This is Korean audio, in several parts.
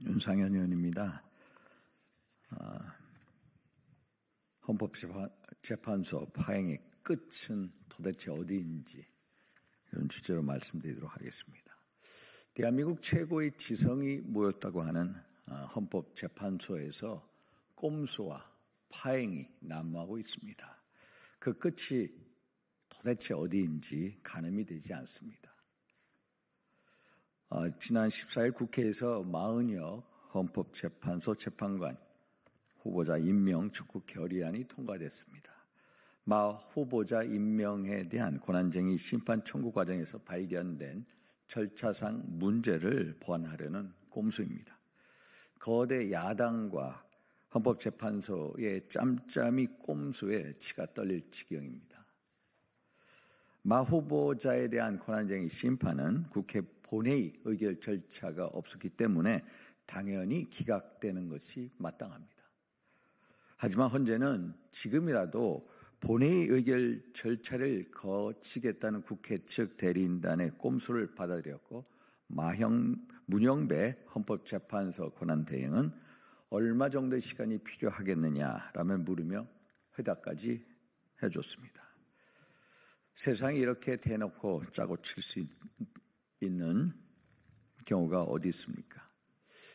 윤상현 의원입니다. 헌법재판소 파행의 끝은 도대체 어디인지 이런 주제로 말씀드리도록 하겠습니다. 대한민국 최고의 지성이 모였다고 하는 헌법재판소에서 꼼수와 파행이 난무하고 있습니다. 그 끝이 도대체 어디인지 가늠이 되지 않습니다. 지난 14일 국회에서 40여 헌법재판소 재판관 후보자 임명 적극 결의안이 통과됐습니다. 마 후보자 임명에 대한 권한쟁의 심판 청구 과정에서 발견된 절차상 문제를 보완하려는 꼼수입니다. 거대 야당과 헌법재판소의 짬짬이 꼼수에 치가 떨릴 지경입니다. 마 후보자에 대한 권한쟁의 심판은 국회 본회의 의결 절차가 없었기 때문에 당연히 기각되는 것이 마땅합니다. 하지만 헌재는 지금이라도 본회의 의결 절차를 거치겠다는 국회 측 대리인단의 꼼수를 받아들였고 문영배 헌법재판소 권한대행은 얼마 정도의 시간이 필요하겠느냐라며 물으며 회답까지 해줬습니다. 세상에 이렇게 대놓고 짜고 칠 수 있는 경우가 어디 있습니까?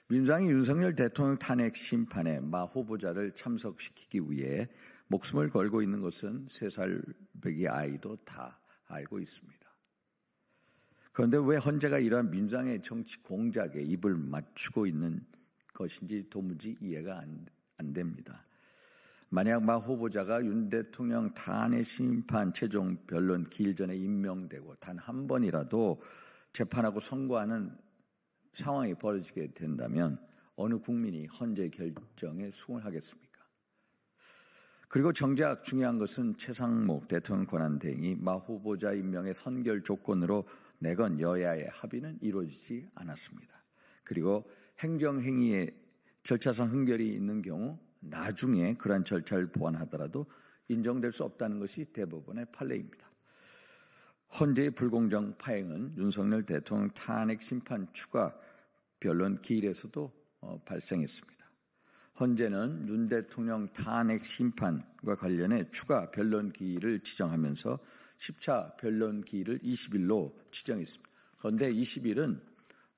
민주당이 윤석열 대통령 탄핵 심판에 마 후보자를 참석시키기 위해 목숨을 걸고 있는 것은 3살배기 아이도 다 알고 있습니다. 그런데 왜 헌재가 이러한 민주당의 정치 공작에 입을 맞추고 있는 것인지 도무지 이해가 안 됩니다. 만약 마 후보자가 윤 대통령 탄핵 심판 최종 변론 기일 전에 임명되고 단 한 번이라도 재판하고 선고하는 상황이 벌어지게 된다면 어느 국민이 헌재 결정에 수긍하겠습니까? 그리고 정작 중요한 것은 최상목 대통령 권한대행이 마 후보자 임명의 선결 조건으로 내건 여야의 합의는 이루어지지 않았습니다. 그리고 행정행위에 절차상 흥결이 있는 경우 나중에 그러한 절차를 보완하더라도 인정될 수 없다는 것이 대법원의 판례입니다. 헌재의 불공정 파행은 윤석열 대통령 탄핵 심판 추가 변론 기일에서도 발생했습니다. 헌재는 윤 대통령 탄핵 심판과 관련해 추가 변론 기일을 지정하면서 10차 변론 기일을 20일로 지정했습니다. 그런데 20일은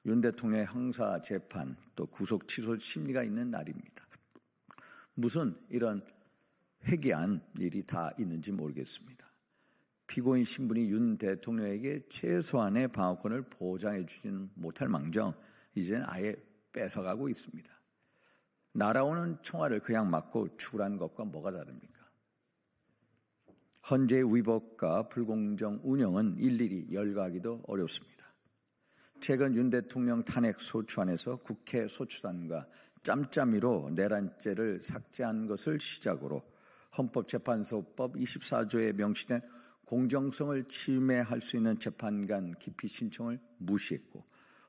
윤 대통령의 형사 재판 또 구속 취소 심리가 있는 날입니다. 무슨 이런 회개한 일이 다 있는지 모르겠습니다. 피고인 신분이 윤 대통령에게 최소한의 방어권을 보장해 주지는 못할 망정 이제는 아예 뺏어가고 있습니다. 날아오는 총알을 그냥 맞고 죽으라는 것과 뭐가 다릅니까? 헌재의 위법과 불공정 운영은 일일이 열거하기도 어렵습니다. 최근 윤 대통령 탄핵 소추안에서 국회 소추단과 짬짬이로 내란죄를 삭제한 것을 시작으로 헌법재판소법 24조에 명시된 공정성을 침해할 수 있는 재판관 기피 신청을 무시했고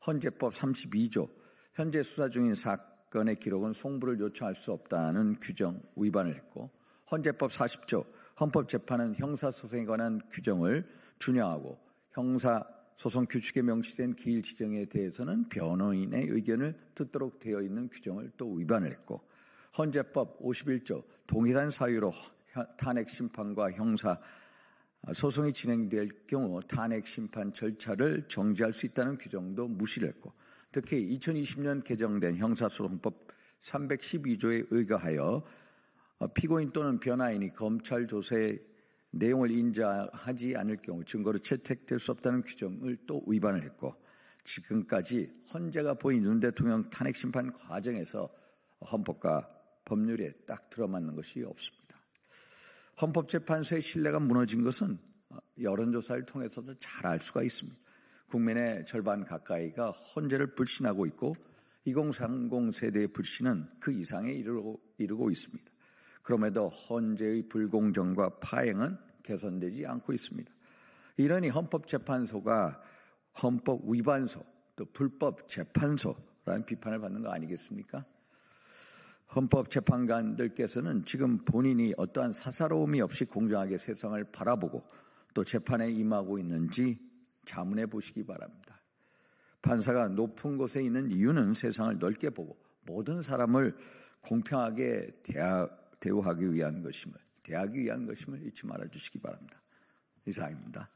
헌재법 32조 현재 수사 중인 사건의 기록은 송부를 요청할 수 없다는 규정 위반을 했고 헌재법 40조 헌법재판은 형사소송에 관한 규정을 준용하고 형사소송 규칙에 명시된 기일 지정에 대해서는 변호인의 의견을 듣도록 되어 있는 규정을 또 위반을 했고 헌재법 51조 동일한 사유로 탄핵 심판과 형사 소송이 진행될 경우 탄핵 심판 절차를 정지할 수 있다는 규정도 무시를 했고 특히 2020년 개정된 형사소송법 312조에 의거하여 피고인 또는 변호인이 검찰 조사의 내용을 인정하지 않을 경우 증거로 채택될 수 없다는 규정을 또 위반을 했고 지금까지 헌재가 보인 윤 대통령 탄핵 심판 과정에서 헌법과 법률에 딱 들어맞는 것이 없습니다. 헌법재판소의 신뢰가 무너진 것은 여론조사를 통해서도 잘 알 수가 있습니다. 국민의 절반 가까이가 헌재를 불신하고 있고 2030 세대의 불신은 그 이상에 이르고 있습니다. 그럼에도 헌재의 불공정과 파행은 개선되지 않고 있습니다. 이러니 헌법재판소가 헌법 위반소 또 불법 재판소라는 비판을 받는 거 아니겠습니까? 헌법재판관들께서는 지금 본인이 어떠한 사사로움이 없이 공정하게 세상을 바라보고 또 재판에 임하고 있는지 자문해 보시기 바랍니다. 판사가 높은 곳에 있는 이유는 세상을 넓게 보고 모든 사람을 공평하게 대우하기 위한 것임을 잊지 말아주시기 바랍니다. 이상입니다.